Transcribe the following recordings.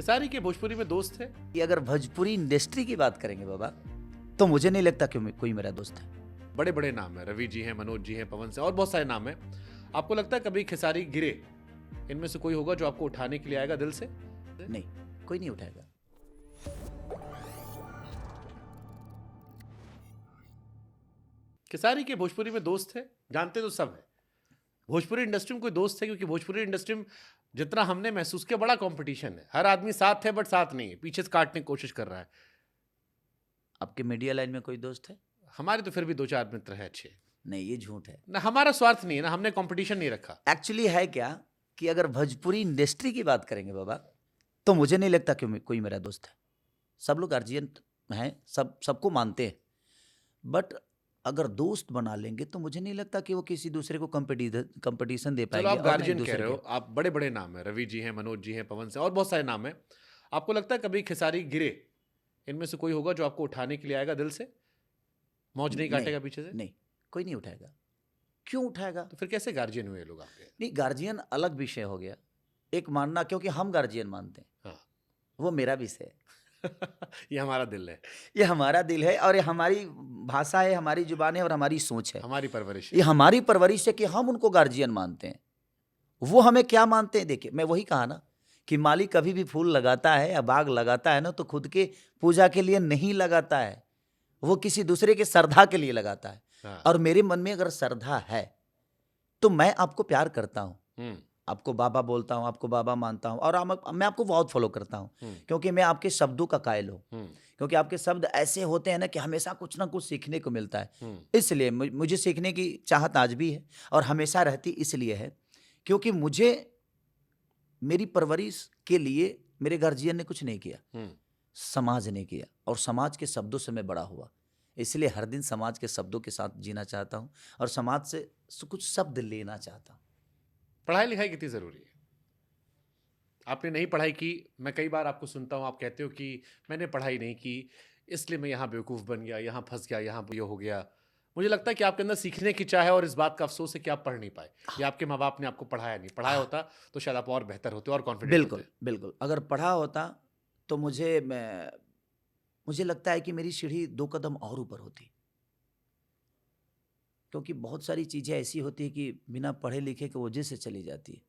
खेसारी के भोजपुरी में दोस्त है। कि अगर भोजपुरी इंडस्ट्री की बात करेंगे बाबा, तो मुझे नहीं लगता कि कोई मेरा दोस्त है। बड़े बड़े नाम है, रवि जी हैं, मनोज जी हैं, पवन से और बहुत सारे नाम हैं। आपको लगता है कभी खेसारी गिरे, इनमें से कोई होगा जो आपको उठाने के लिए आएगा दिल से? नहीं, कोई नहीं उठाएगा। खेसारी के भोजपुरी में दोस्त है, जानते तो सब है। भोजपुरी इंडस्ट्री में कोई दोस्त है? क्योंकि भोजपुरी इंडस्ट्री में जितना हमने महसूस किया, बड़ा कंपटीशन है। हर आदमी साथ है बट साथ नहीं है, पीछे से काटने की कोशिश कर रहा है। आपके मीडिया लाइन में कोई दोस्त है? हमारे तो फिर भी दो चार मित्र हैं अच्छे। नहीं, ये झूठ है। ना हमारा स्वार्थ नहीं है, ना हमने कंपटीशन नहीं रखा। एक्चुअली है क्या कि अगर भोजपुरी इंडस्ट्री की बात करेंगे बाबा, तो मुझे नहीं लगता कि कोई मेरा दोस्त है। सब लोग गार्जियन हैं, सबको मानते हैं, बट अगर दोस्त बना लेंगे तो मुझे नहीं लगता कि वो किसी दूसरे को कंपटीशन दे पाएंगे। चलो आप और ना एक गार्जियन कह दूसरे रहे हो, के। आप बड़े बड़े नाम है, रवि जी हैं, मनोज जी हैं, पवन से और बहुत सारे नाम हैं। आपको लगता है कभी खेसारी गिरे, इनमें से कोई होगा जो आपको उठाने के लिए आएगा दिल से? मौज नहीं काटेगा पीछे से? नहीं, कोई नहीं उठाएगा। क्यों उठाएगा? तो फिर कैसे गार्जियन हुए लोग आपके? नहीं, गार्जियन अलग विषय हो गया। एक मानना, क्योंकि हम गार्जियन मानते हैं, हाँ वो मेरा विषय है। ये हमारा दिल है, ये हमारा दिल है और ये हमारी भाषा है, हमारी जुबान है और हमारी सोच है। हमारी परवरिश ये है। हमारी परवरिश है कि हम उनको गार्जियन मानते हैं। वो हमें क्या मानते हैं? देखिए, मैं वही कहा ना कि माली कभी भी फूल लगाता है या बाग लगाता है ना, तो खुद के पूजा के लिए नहीं लगाता है, वो किसी दूसरे के श्रद्धा के लिए लगाता है। हाँ। और मेरे मन में अगर श्रद्धा है तो मैं आपको प्यार करता हूँ, आपको बाबा बोलता हूँ, आपको बाबा मानता हूँ, और मैं आपको बहुत फॉलो करता हूँ, क्योंकि मैं आपके शब्दों का कायल हूँ। क्योंकि आपके शब्द ऐसे होते हैं ना कि हमेशा कुछ ना कुछ सीखने को मिलता है। इसलिए मुझे सीखने की चाहत आज भी है और हमेशा रहती इसलिए है क्योंकि मुझे मेरी परवरिश के लिए मेरे गार्जियन ने कुछ नहीं किया, समाज ने किया, और समाज के शब्दों से मैं बड़ा हुआ। इसलिए हर दिन समाज के शब्दों के साथ जीना चाहता हूँ और समाज से कुछ शब्द लेना चाहता हूँ। पढ़ाई लिखाई कितनी जरूरी है? आपने नहीं पढ़ाई की, मैं कई बार आपको सुनता हूँ, आप कहते हो कि मैंने पढ़ाई नहीं की इसलिए मैं यहाँ बेवकूफ़ बन गया, यहाँ फंस गया, यहाँ ये हो गया। मुझे लगता है कि आपके अंदर सीखने की चाह है और इस बात का अफसोस है कि आप पढ़ नहीं पाए, या आपके माँ बाप ने आपको पढ़ाया नहीं। पढ़ाया होता तो शायद आप और बेहतर होते और कॉन्फिडेंट बिल्कुल होते। बिल्कुल, अगर पढ़ा होता तो मुझे लगता है कि मेरी सीढ़ी 2 कदम और ऊपर होती, क्योंकि बहुत सारी चीज़ें ऐसी होती है कि बिना पढ़े लिखे की वजह से चली जाती है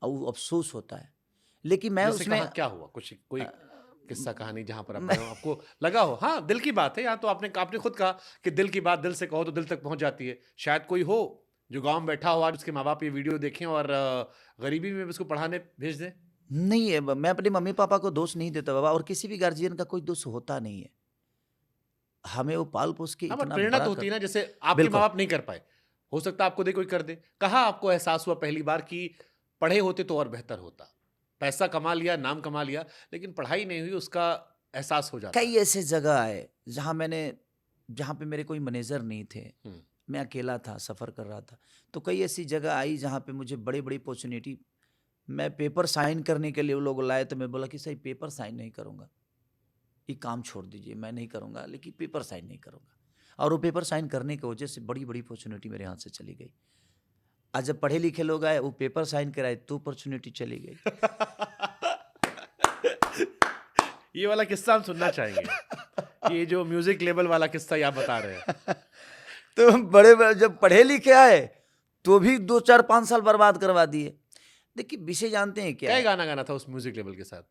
और वो अफसोस होता है। लेकिन मैं जैसे उसमें कहाँ क्या हुआ, कुछ कोई किस्सा कहानी जहाँ पर आप मैं गए हो, आपको लगा हो हाँ दिल की बात है, यहाँ तो आपने खुद कहा कि दिल की बात दिल से कहो तो दिल तक पहुँच जाती है। शायद कोई हो जो गाँव में बैठा हो, आज उसके माँ बाप ये वीडियो देखें और गरीबी में भी उसको पढ़ाने भेज दें। नहीं है, मैं अपने मम्मी पापा को दोष नहीं देता बाबा, और किसी भी गार्जियन का कोई दोष होता नहीं है। हमें वो पाल पोस के हाँ बट इतना प्रेरणा बड़ा तो होती कर। है ना, जैसे आपके माँ बिल्कुल। बाप नहीं कर पाए, हो सकता है आपको दे कोई कर दे। कहाँ आपको एहसास हुआ पहली बार कि पढ़े होते तो और बेहतर होता? पैसा कमा लिया, नाम कमा लिया, लेकिन पढ़ाई नहीं हुई, उसका एहसास हो जाता कई है। ऐसे जगह आए जहाँ पे मेरे कोई मैनेजर नहीं थे, हम्म, मैं अकेला था, सफ़र कर रहा था। तो कई ऐसी जगह आई जहाँ पे मुझे बड़ी-बड़ी अपॉर्च्युनिटी, मैं पेपर साइन करने के लिए वो लोग लाए, तो मैं बोला कि सही पेपर साइन नहीं करूँगा, ये काम छोड़ दीजिए, मैं नहीं करूँगा, लेकिन पेपर साइन नहीं करूँगा। और वो पेपर साइन करने की वजह से बड़ी-बड़ी अपॉर्च्युनिटी मेरे हाथ से चली गई। आज जब पढ़े लिखे लोग आए, वो पेपर साइन कराए तो अपॉर्च्युनिटी चली गई। ये वाला किस्सा हम सुनना चाहेंगे कि ये जो म्यूजिक लेवल वाला किस्सा ये आप बता रहे हैं। तो बड़े जब पढ़े लिखे आए तो भी 2 4 5 साल बर्बाद करवा दिए। देखिए, विषय जानते हैं क्या क्या है? गाना गाना था उस म्यूजिक लेवल के साथ?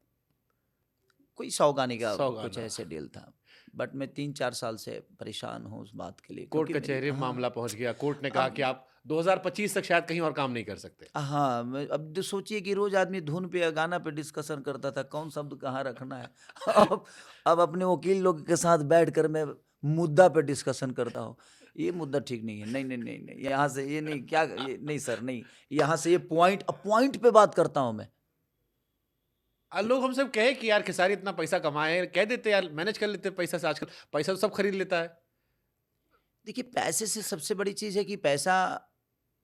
कोई 100 गाने का 100 कुछ गाना। ऐसे डील था, बट मैं 3 4 साल से परेशान हूँ उस बात के लिए, कोर्ट क्योंकि मेरी कचहरी में मामला पहुंच गया, कोर्ट ने कहा अब कि आप 2025 तक शायद कहीं और काम नहीं कर सकते। हाँ, अब जो सोचिए कि रोज आदमी धुन पे या गाना पे डिस्कशन करता था, कौन शब्द कहाँ रखना है। अब अपने वकील लोग के साथ बैठ कर मैं मुद्दा पे डिस्कशन करता हूँ, ये मुद्दा ठीक नहीं है, नहीं नहीं नहीं नहीं, यहाँ से ये नहीं, क्या ये नहीं सर, नहीं, यहाँ से ये पॉइंट पे बात करता हूँ मैं। लोग हमसे कहे कि यार खेसारी इतना पैसा कमाए हैं, कह देते यार मैनेज कर लेते पैसा से, आजकल पैसा तो सब खरीद लेता है। देखिए, पैसे से सबसे बड़ी चीज़ है कि पैसा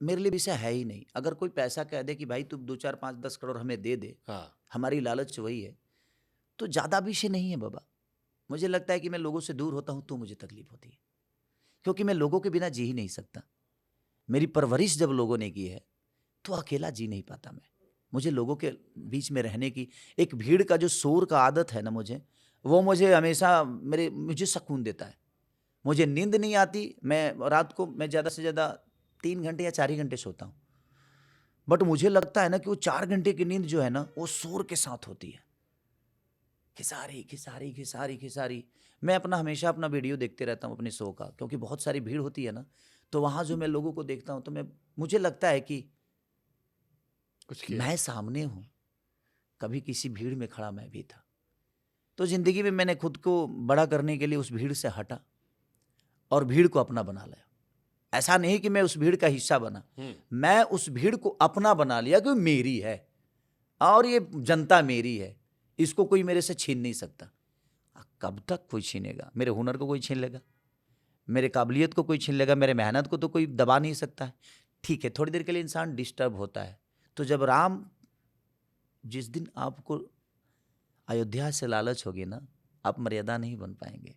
मेरे लिए विषय है ही नहीं। अगर कोई पैसा कह दे कि भाई तू 2 4 5 10 करोड़ हमें दे दे, हाँ, हमारी लालच वही है, तो ज़्यादा विषय नहीं है बाबा। मुझे लगता है कि मैं लोगों से दूर होता हूँ तो मुझे तकलीफ होती है, क्योंकि मैं लोगों के बिना जी ही नहीं सकता। मेरी परवरिश जब लोगों ने की है तो अकेला जी नहीं पाता मैं। मुझे लोगों के बीच में रहने की, एक भीड़ का जो शोर का आदत है ना मुझे, वो मुझे हमेशा मुझे सुकून देता है। मुझे नींद नहीं आती, मैं रात को मैं ज़्यादा से ज़्यादा 3 घंटे या 4 ही घंटे सोता हूँ। बट मुझे लगता है ना कि वो 4 घंटे की नींद जो है ना, वो शोर के साथ होती है। खिसारी, खिसारी, खिसारी, खिसारी। मैं हमेशा अपना वीडियो देखते रहता हूँ अपने शो का, क्योंकि बहुत सारी भीड़ होती है ना, तो वहाँ जो मैं लोगों को देखता हूँ, तो मुझे लगता है कि कुछ किया। मैं सामने हूँ, कभी किसी भीड़ में खड़ा मैं भी था। तो ज़िंदगी में मैंने खुद को बड़ा करने के लिए उस भीड़ से हटा और भीड़ को अपना बना लिया। ऐसा नहीं कि मैं उस भीड़ का हिस्सा बना, मैं उस भीड़ को अपना बना लिया कि मेरी है और ये जनता मेरी है, इसको कोई मेरे से छीन नहीं सकता। कब तक कोई छीनेगा? मेरे हुनर को कोई छीन लेगा, मेरे काबिलियत को कोई छीन लेगा, मेरे मेहनत को तो कोई दबा नहीं सकता है। ठीक है, थोड़ी देर के लिए इंसान डिस्टर्ब होता है। तो जब राम, जिस दिन आपको अयोध्या से लालच होगी ना, आप मर्यादा नहीं बन पाएंगे।